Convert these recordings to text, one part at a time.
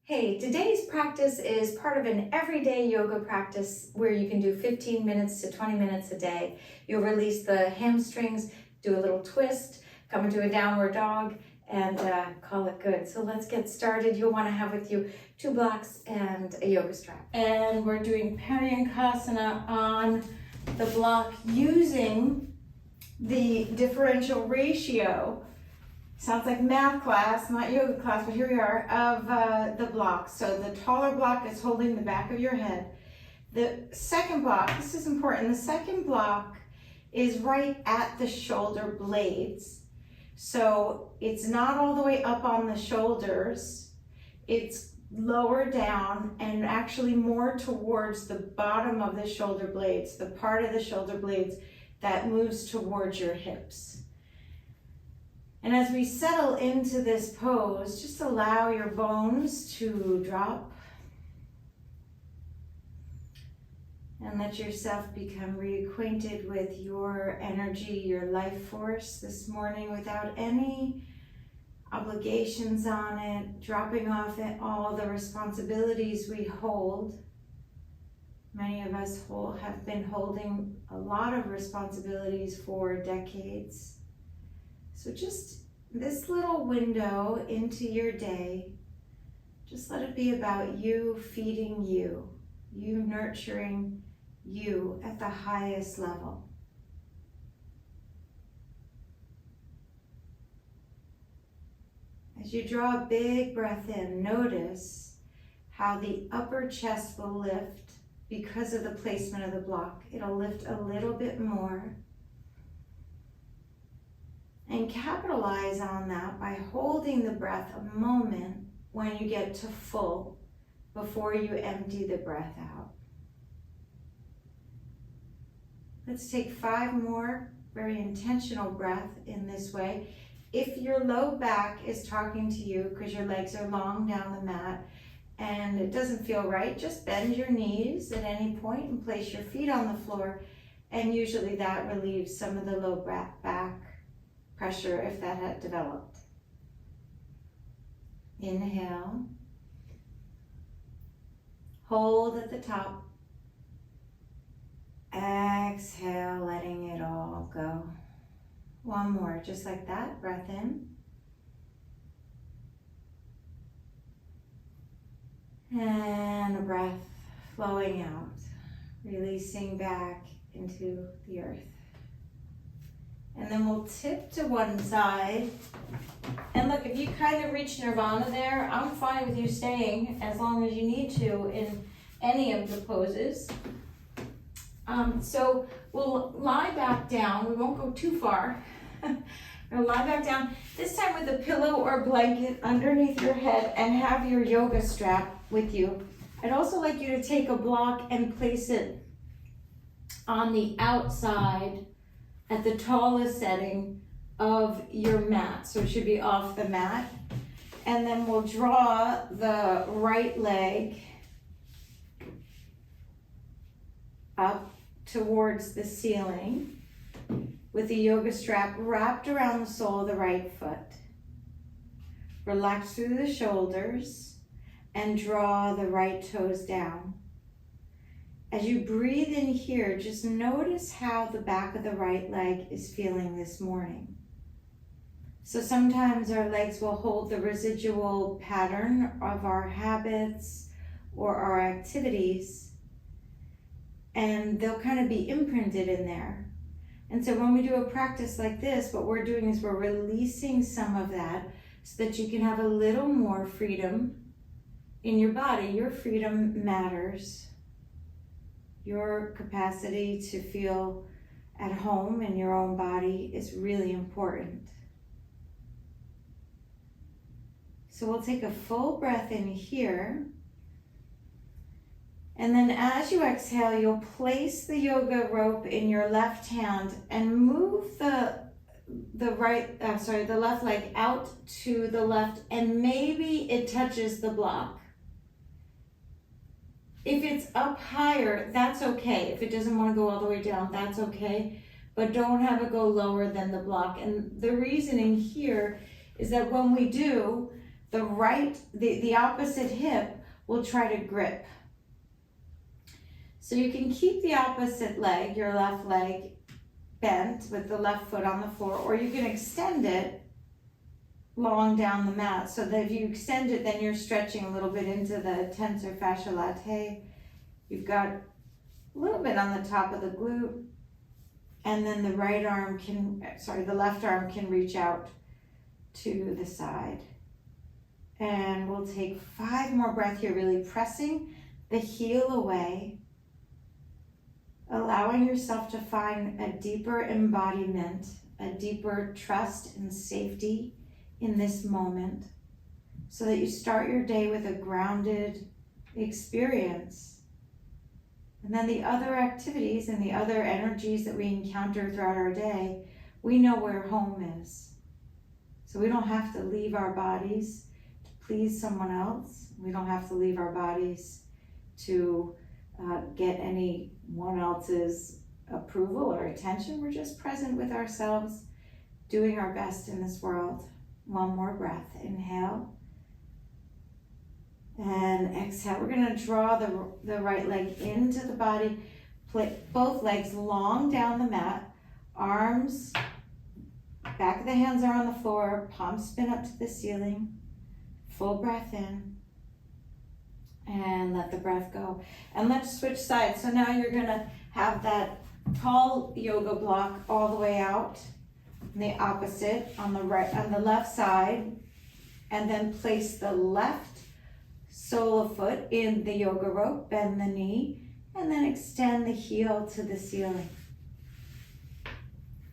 Hey, today's practice is part of an everyday yoga practice where you can do 15 minutes to 20 minutes a day. You'll release the hamstrings, do a little twist, come into a downward dog, and call it good. So let's get started. You'll want to have with you 2 blocks and a yoga strap. And we're doing Paryankasana on the block using the differential ratio. Sounds like math class, not yoga class, but here we are, of the block. So the taller block is holding the back of your head. The second block, this is important, the second block is right at the shoulder blades. So it's not all the way up on the shoulders, it's lower down and actually more towards the bottom of the shoulder blades, the part of the shoulder blades that moves towards your hips. And as we settle into this pose, just allow your bones to drop and let yourself become reacquainted with your energy, your life force this morning without any obligations on it, dropping off all the responsibilities we hold. Many of us have been holding a lot of responsibilities for decades. So just this little window into your day, just let it be about you feeding you, you nurturing you at the highest level. As you draw a big breath in, notice how the upper chest will lift because of the placement of the block. It'll lift a little bit more. And capitalize on that by holding the breath a moment when you get to full before you empty the breath out. Let's take 5 more very intentional breaths in this way. If your low back is talking to you because your legs are long down the mat and it doesn't feel right, just bend your knees at any point and place your feet on the floor, and usually that relieves some of the low back pressure if that had developed. Inhale. Hold at the top. Exhale, letting it all go. One more, just like that. Breath in. And a breath flowing out, releasing back into the earth. And then we'll tip to one side. And look, if you kind of reach nirvana there, I'm fine with you staying as long as you need to in any of the poses. So we'll lie back down. We won't go too far. We'll lie back down, this time with a pillow or blanket underneath your head and have your yoga strap with you. I'd also like you to take a block and place it on the outside at the tallest setting of your mat. So it should be off the mat. And then we'll draw the right leg up towards the ceiling with the yoga strap wrapped around the sole of the right foot. Relax through the shoulders and draw the right toes down. As you breathe in here, just notice how the back of the right leg is feeling this morning. So sometimes our legs will hold the residual pattern of our habits or our activities, and they'll kind of be imprinted in there. And so when we do a practice like this, what we're doing is we're releasing some of that so that you can have a little more freedom in your body. Your freedom matters. Your capacity to feel at home in your own body is really important. So we'll take a full breath in here. And then as you exhale, you'll place the yoga rope in your left hand and move the left leg out to the left, and maybe it touches the block. If it's up higher, that's okay. If it doesn't want to go all the way down, that's okay. But don't have it go lower than the block. And the reasoning here is that when we do, the opposite hip will try to grip. So you can keep the opposite leg, your left leg, bent with the left foot on the floor, or you can extend it long down the mat, so that if you extend it, then you're stretching a little bit into the tensor fascia latae. You've got a little bit on the top of the glute, and then the left arm can reach out to the side. And we'll take 5 more breaths here, really pressing the heel away, allowing yourself to find a deeper embodiment, a deeper trust and safety in this moment, so that you start your day with a grounded experience. And then the other activities and the other energies that we encounter throughout our day, we know where home is. So we don't have to leave our bodies to please someone else. We don't have to leave our bodies to get anyone else's approval or attention. We're just present with ourselves, doing our best in this world. 1 more breath. Inhale and exhale. We're going to draw the right leg into the body. Both legs long down the mat. Arms, back of the hands are on the floor. Palms spin up to the ceiling. Full breath in. And let the breath go. And let's switch sides. So now you're going to have that tall yoga block all the way out. And the opposite on the left side, and then place the left sole of foot in the yoga rope, bend the knee, and then extend the heel to the ceiling.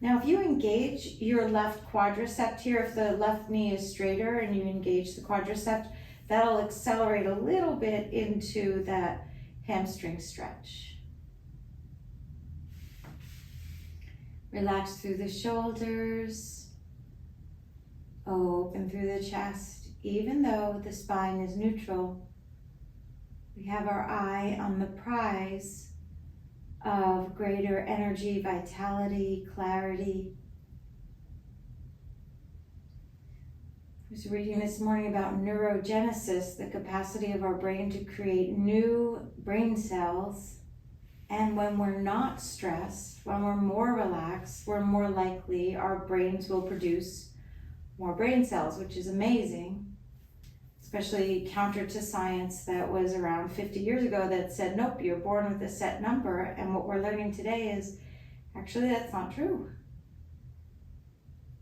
Now if you engage your left quadricep here, if the left knee is straighter and you engage the quadricep, that'll accelerate a little bit into that hamstring stretch. Relax through the shoulders, open through the chest. Even though the spine is neutral, we have our eye on the prize of greater energy, vitality, clarity. I was reading this morning about neurogenesis, the capacity of our brain to create new brain cells. And when we're not stressed, when we're more relaxed, we're more likely our brains will produce more brain cells, which is amazing, especially counter to science that was around 50 years ago that said, nope, you're born with a set number. And what we're learning today is actually that's not true.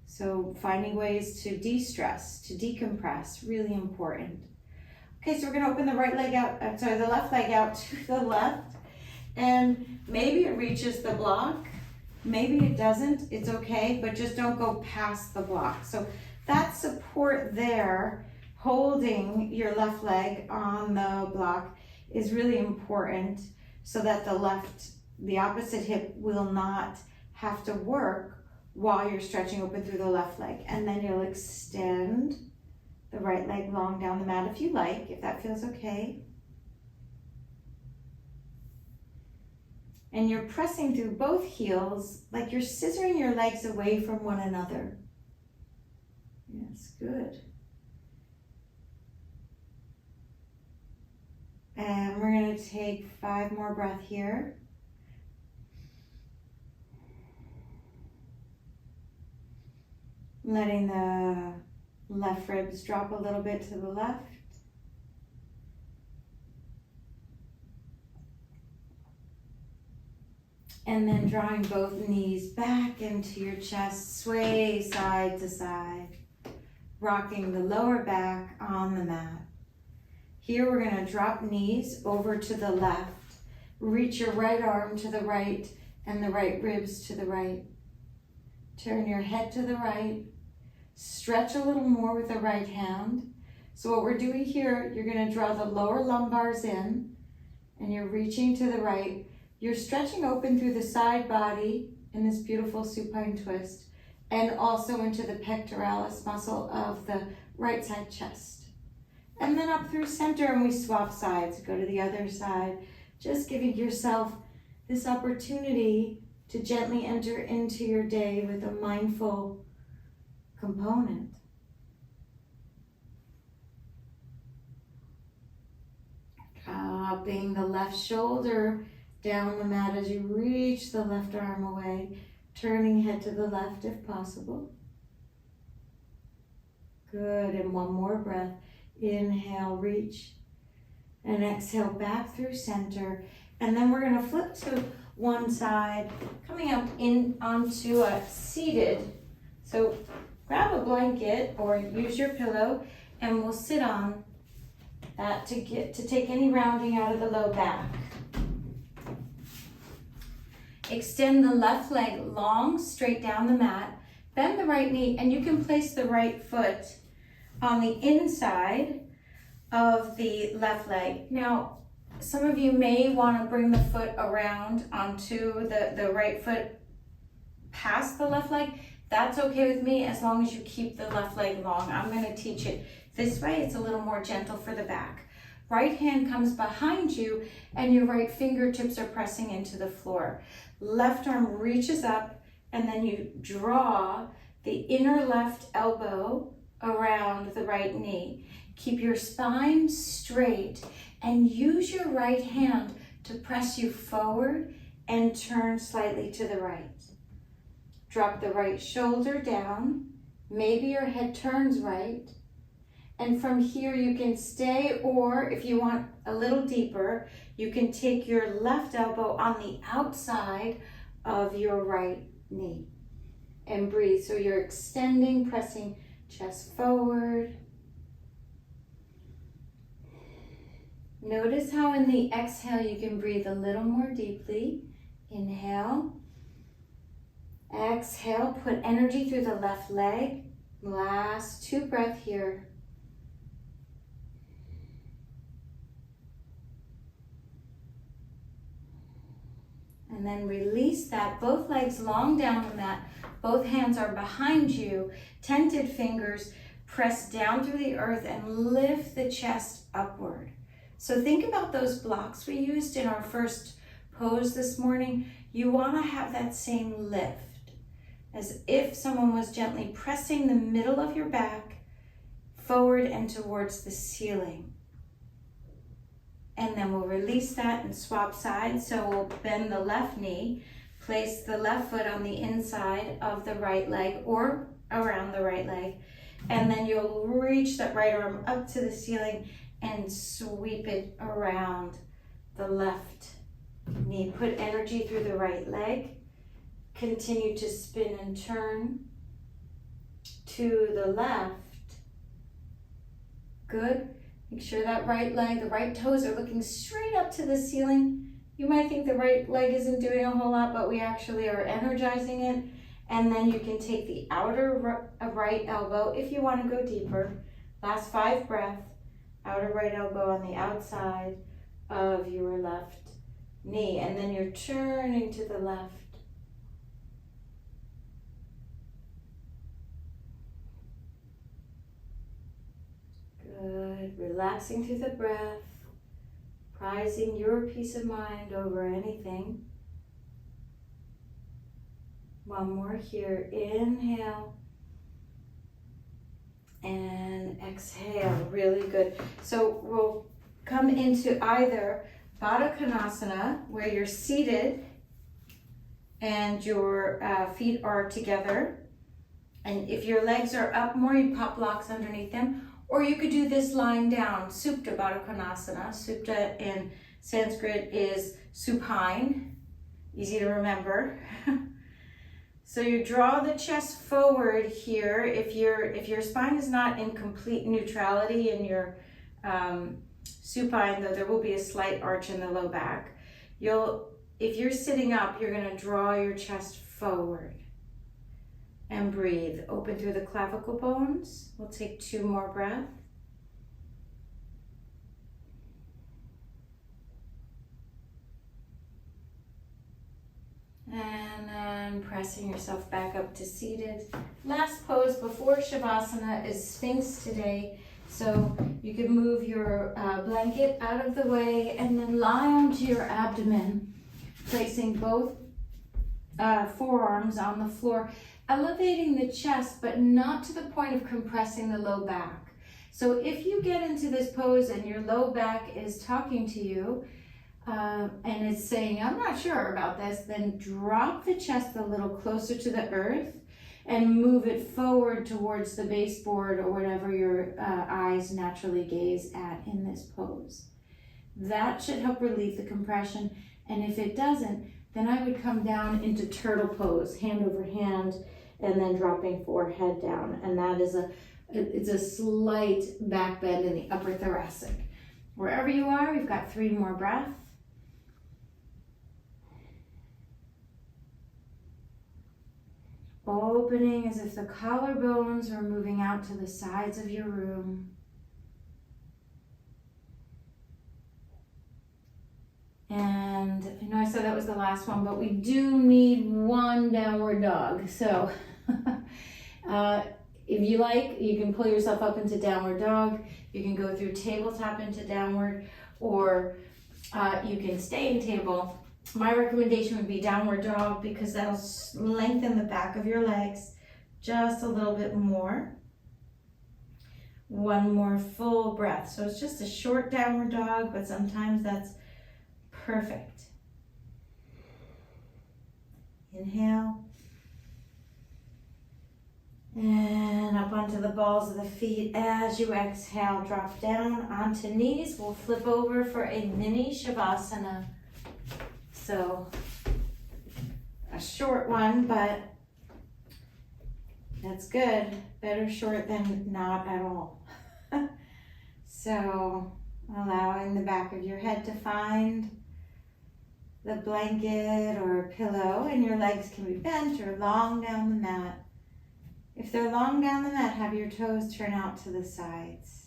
So finding ways to de-stress, to decompress, really important. Okay, so we're gonna open the the left leg out to the left. And maybe it reaches the block, maybe it doesn't, it's okay, but just don't go past the block. So that support there, holding your left leg on the block, is really important, so that the opposite hip will not have to work while you're stretching open through the left leg. And then you'll extend the right leg long down the mat if you like, if that feels okay. And you're pressing through both heels, like you're scissoring your legs away from one another. Yes, good. And we're going to take 5 more breaths here. Letting the left ribs drop a little bit to the left. And then drawing both knees back into your chest, sway side to side, rocking the lower back on the mat. Here we're going to drop knees over to the left, reach your right arm to the right and the right ribs to the right. Turn your head to the right, stretch a little more with the right hand. So what we're doing here, you're going to draw the lower lumbars in and you're reaching to the right. You're stretching open through the side body in this beautiful supine twist, and also into the pectoralis muscle of the right side chest. And then up through center, and we swap sides, go to the other side, just giving yourself this opportunity to gently enter into your day with a mindful component. dropping the left shoulder down the mat as you reach the left arm away, turning head to the left if possible. Good, and one more breath. Inhale, reach, and exhale back through center. And then we're gonna flip to one side, coming up in onto a seated. So grab a blanket or use your pillow, and we'll sit on that to take any rounding out of the low back. Extend the left leg long, straight down the mat. Bend the right knee, and you can place the right foot on the inside of the left leg. Now, some of you may want to bring the foot around onto the right foot past the left leg. That's okay with me as long as you keep the left leg long. I'm going to teach it this way. It's a little more gentle for the back. Right hand comes behind you and your right fingertips are pressing into the floor. Left arm reaches up and then you draw the inner left elbow around the right knee. Keep your spine straight and use your right hand to press you forward and turn slightly to the right. Drop the right shoulder down. Maybe your head turns right. And from here you can stay, or if you want a little deeper, you can take your left elbow on the outside of your right knee and breathe. So you're extending, pressing chest forward. Notice how in the exhale you can breathe a little more deeply. Inhale. Exhale, put energy through the left leg. Last 2 breaths here. And then release that, both legs long down the mat, both hands are behind you, tented fingers, press down through the earth and lift the chest upward. So think about those blocks we used in our first pose this morning. You want to have that same lift, as if someone was gently pressing the middle of your back forward and towards the ceiling. And then we'll release that and swap sides. So we'll bend the left knee, place the left foot on the inside of the right leg or around the right leg. And then you'll reach that right arm up to the ceiling and sweep it around the left knee. Put energy through the right leg. Continue to spin and turn to the left. Good. Make sure that right leg, the right toes are looking straight up to the ceiling. You might think the right leg isn't doing a whole lot, but we actually are energizing it. And then you can take the outer right elbow if you want to go deeper. Last 5 breaths. Outer right elbow on the outside of your left knee. And then you're turning to the left. Good. Relaxing through the breath. Prizing your peace of mind over anything. One more here. Inhale. And exhale. Really good. So we'll come into either Baddha Konasana, where you're seated and your feet are together. And if your legs are up more, you pop blocks underneath them. Or you could do this lying down, Supta Baddha Konasana. Supta in Sanskrit is supine, easy to remember. So you draw the chest forward here. If your spine is not in complete neutrality in your supine, though there will be a slight arch in the low back, if you're sitting up, you're going to draw your chest forward. And breathe. Open through the clavicle bones. We'll take 2 more breaths. And then pressing yourself back up to seated. Last pose before Shavasana is Sphinx today. So you can move your blanket out of the way and then lie onto your abdomen, placing both forearms on the floor. Elevating the chest, but not to the point of compressing the low back. So if you get into this pose and your low back is talking to you, and it's saying, I'm not sure about this, then drop the chest a little closer to the earth and move it forward towards the baseboard or whatever your eyes naturally gaze at in this pose. That should help relieve the compression. And if it doesn't, then I would come down into turtle pose, hand over hand, and then dropping forehead down. And that is it's a slight back bend in the upper thoracic. Wherever you are, we've got 3 more breaths. Opening as if the collarbones were moving out to the sides of your room. And I know I said that was the last one, but we do need 1 downward dog. So if you like, you can pull yourself up into downward dog. You can go through tabletop into downward, or you can stay in table. My recommendation would be downward dog because that'll lengthen the back of your legs just a little bit more. 1 more full breath. So it's just a short downward dog, but sometimes that's perfect. Inhale. And up onto the balls of the feet. As you exhale, drop down onto knees. We'll flip over for a mini-svasana. So a short one, but that's good. Better short than not at all. So allowing the back of your head to find the blanket or pillow, and your legs can be bent or long down the mat. If they're long down the mat, have your toes turn out to the sides.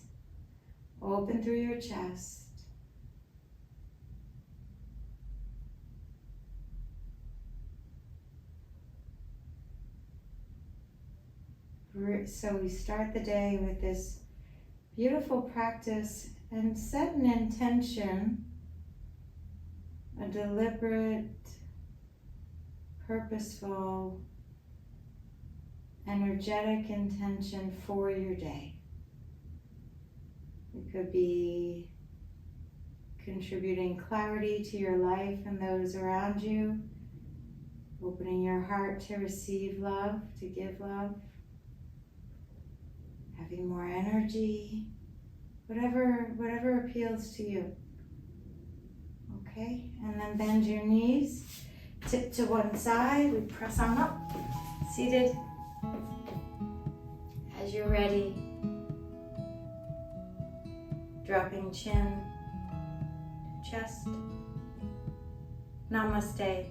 Open through your chest. So we start the day with this beautiful practice and set an intention, a deliberate, purposeful, energetic intention for your day. It could be contributing clarity to your life and those around you, opening your heart to receive love, to give love, having more energy, whatever appeals to you. Okay, and then bend your knees, tip to one side, we press on up, seated. As you're ready, dropping chin, chest. Namaste.